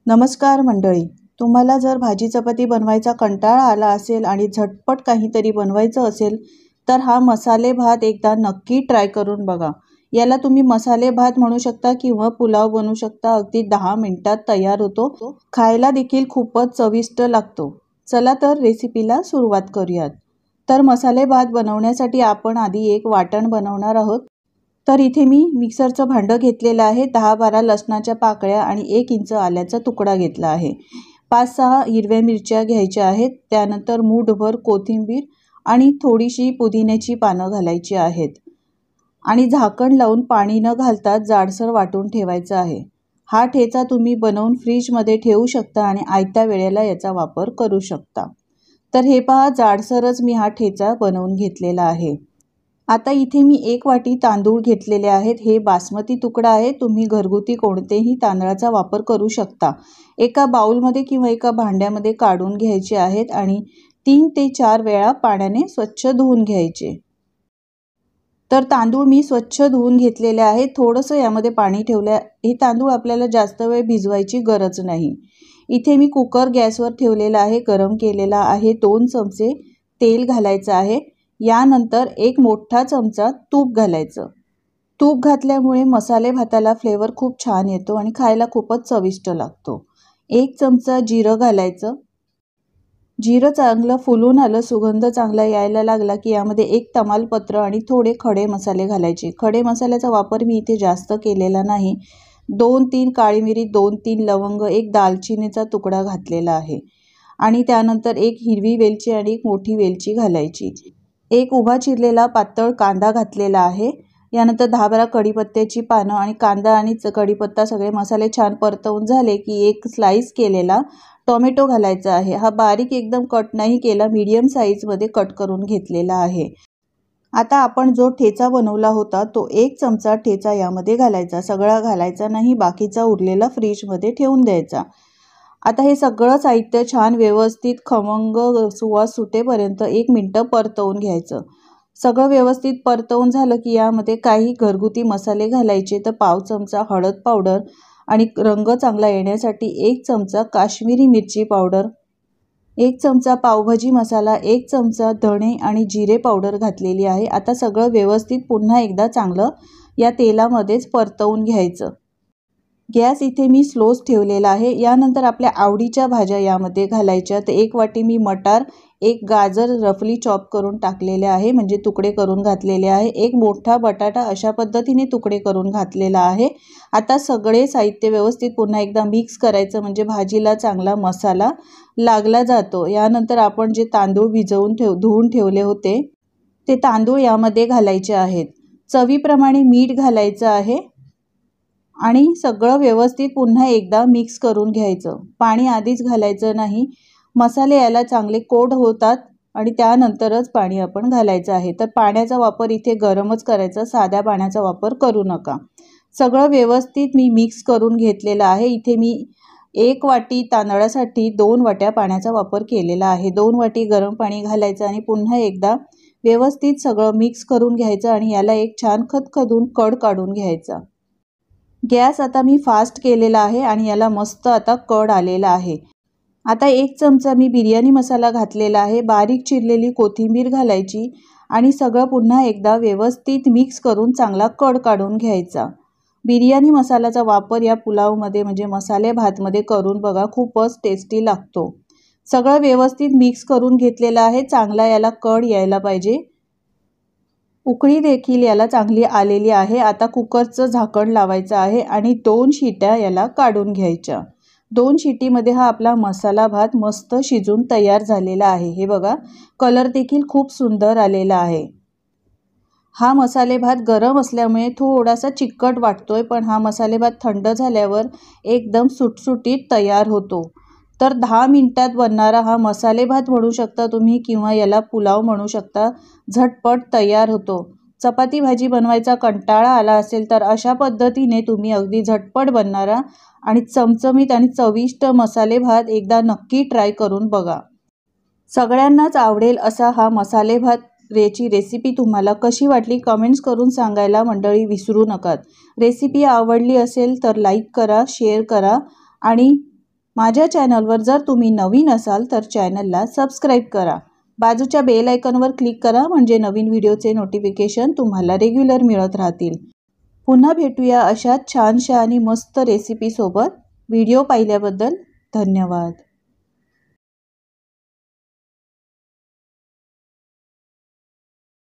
नमस्कार मंडळी, तुम्हाला जर भाजी चपाती बनवायचा कंटाळा आला असेल आणि झटपट काहीतरी बनवायचं असेल तर हा मसाले भात एकदा नक्की ट्राय करून बघा। याला तुम्ही मसाले भात म्हणू शकता किंवा पुलाव बनवू शकता। अगदी 10 मिनिटात तयार होतो। खायला देखील खूपच चविष्ट लागतो। चला तर रेसिपीला सुरुवात करूयात। तर मसाले भात बनवण्यासाठी आपण आधी एक वाटण बनवणार आहोत। तर इथे मी मिक्सरचं भांडं घेतलेलं आहे। 10-12 लसणाच्या पाकळ्या आणि 1 इंच आल्याचा तुकडा घेतला आहे। 5-6 हिरव्या मिरच्या घ्यायच्या आहेत। त्यानंतर मूठभर कोथिंबीर आणि थोडीशी पुदिन्याची पानं घालायची आहेत आणि झाकण लावून पाणी न घालता जाडसर वाटून ठेवायचं आहे। हा ठेचा तुम्ही बनवून फ्रीजमध्ये ठेवू शकता आणि आयत्या वेळेला याचा वापर करू शकता। तर हे पहा, जाडसरच मी हा ठेचा बनवून घेतलेला आहे। आता इथे मी 1 वाटी तांदूळ घेतलेले आहेत। हे बासमती तुकडा आहे। तुम्ही घरगुती कोणतेही तांदळाचा वापर करू शकता। एका बाउलमध्ये किंवा एका भांड्यामध्ये काढून घ्यायचे आहेत आणि 3 ते 4 वेळा पाण्याने स्वच्छ धुवून घ्यायचे। तर तांदूळ मी स्वच्छ धुवून घेतलेले आहेत। थोडंसं यामध्ये पाणी ठेवले। हे तांदूळ आपल्याला जास्त वेळ भिजवायची गरज नाही। इथे मी कुकर गॅसवर ठेवलेला आहे, गरम केलेला आहे। 2 चमचे तेल घालायचं आहे। यानंतर 1 मोठा चमचा तूप घालायचं। तूप घातल्यामुळे मसाले भाताला फ्लेवर खूप छान येतो आणि खायला खूपच चविष्ट लागतो। 1 चमचा जिरं घालायचं। जिरं चांगलं फुलून आलं, सुगंध चांगला यायला लागला की यामध्ये 1 तमालपत्र आणि थोडे खडे मसाले घालायचे। खडे मसाल्याचा वापर मी इथे जास्त केलेला नाही। 2-3 काळी मिरी, 2-3 लवंग, 1 दालचिनीचा तुकडा घातलेला आहे आणि त्यानंतर 1 हिरवी वेलची आणि 1 मोठी वेलची घालायची। 1 उभा चिरलेला पातळ कांदा घातलेला आहे। यानंतर 10-12 कढीपत्त्याची पानं आणि कांदा आणि कढीपत्ता सगळे मसाले छान परतवून झाले की 1 स्लाइस केलेला टोमॅटो घालायचा आहे। हा बारीक एकदम कट नाही केला, मीडियम साईजमध्ये कट करून घेतलेला आहे। आता आपण जो ठेचा बनवला होता तो 1 चमचा ठेचा यामध्ये घालायचा। सगळा घालायचा नाही, बाकीचा उरलेला फ्रीजमध्ये ठेवून द्यायचा। आता हे सगळं साहित्य छान व्यवस्थित खमंग सुवास सुटेपर्यंत 1 मिनिट परतवून घ्यायचं। सगळं व्यवस्थित परतवून झालं की यामध्ये काही घरगुती मसाले घालायचे। तर पाव चमचा हळद पावडर आणि रंग चांगला येण्यासाठी 1 चमचा काश्मीरी मिरची पावडर, 1 चमचा पावभाजी मसाला, 1 चमचा धणे आणि जिरे पावडर घातलेली आहे। आता सगळं व्यवस्थित पुन्हा एकदा चांगलं या तेलामध्येच परतवून घ्यायचं। गॅस इथे मी स्लोच ठेवलेला आहे। यानंतर आपल्या आवडीच्या भाज्या यामध्ये घालायच्या। तर 1 वाटी मी मटार, 1 गाजर रफली चॉप करून टाकलेले आहे, म्हणजे तुकडे करून घातलेले आहे। 1 मोठा बटाटा अशा पद्धतीने तुकडे करून घातलेला आहे। आता सगळे साहित्य व्यवस्थित पुन्हा एकदा मिक्स करायचं, म्हणजे भाजीला चांगला मसाला लागला जातो। यानंतर आपण जे तांदूळ भिजवून धुवून ठेवले होते ते तांदूळ यामध्ये घालायचे आहेत। चवीप्रमाणे मीठ घालायचं आहे आणि सगळं व्यवस्थित पुन्हा एकदा मिक्स करून घ्यायचं। पाणी आधीच घालायचं नाही, मसाले याला चांगले कोट होतात आणि त्यानंतरच पाणी आपण घालायचं आहे। तर पाण्याचा वापर इथे गरमच करायचा, साध्या पाण्याचा वापर करू नका। सगळं व्यवस्थित मी मिक्स करून घेतलेलं आहे। इथे मी 1 वाटी तांदळासाठी 2 वाट्या पाण्याचा वापर केलेला आहे। 2 वाटी गरम पाणी घालायचं आणि पुन्हा एकदा व्यवस्थित सगळं मिक्स करून घ्यायचं आणि याला एक छान खदखदून कड काढून घ्यायचा। गॅस आता मी फास्ट केलेला आहे आणि याला मस्त आता कड आलेला आहे। आता 1 चमचा मी बिर्याणी मसाला घातलेला आहे। बारीक चिरलेली कोथिंबीर घालायची आणि सगळं पुन्हा एकदा व्यवस्थित मिक्स करून चांगला कड काढून घ्यायचा। बिर्याणी मसाल्याचा वापर या पुलावमध्ये म्हणजे मसाले भातमध्ये करून बघा, खूपच टेस्टी लागतो। सगळं व्यवस्थित मिक्स करून घेतलेलं आहे। चांगला याला कड यायला पाहिजे। उकळी देखील याला चांगली आलेली आहे। आता कुकरचं झाकण लावायचं आहे आणि 2 शिट्या याला काढून घ्यायच्या। 2 शिटीमध्ये हा आपला मसाला भात मस्त शिजून तयार झालेला आहे। हे बघा, कलर देखील खूप सुंदर आलेला आहे। हा मसाले भात गरम असल्यामुळे थोडासा चिकट वाटतोय, पण हा मसाले भात थंड झाल्यावर एकदम सुटसुटीत तयार होतो। तर 10 मिनिटात बनणारा हा मसाले भात म्हणू शकता तुम्ही किंवा याला पुलाव म्हणू शकता। झटपट तयार होतो। चपाती भाजी बनवायचा कंटाळा आला असेल तर अशा पद्धतीने तुम्ही अगदी झटपट बनणारा आणि चमचमीत आणि चविष्ट मसाले भात एकदा नक्की ट्राय करून बघा। सगळ्यांनाच आवडेल असा हा मसाले भात याची रेसिपी तुम्हाला कशी वाटली कमेंट्स करून सांगायला मंडळी विसरू नका। रेसिपी आवडली असेल तर लाईक करा, शेअर करा आणि माझ्या चॅनलवर जर तुम्ही नवीन असाल तर चॅनलला सबस्क्राईब करा. बाजूच्या बेल आयकॉनवर क्लिक करा म्हणजे नवीन व्हिडिओचे नोटिफिकेशन तुम्हाला रेग्युलर मिळत राहतील. पुन्हा भेटूया अशाच छानशा आणि मस्त रेसिपीसोबत. व्हिडिओ पाहिल्याबद्दल धन्यवाद.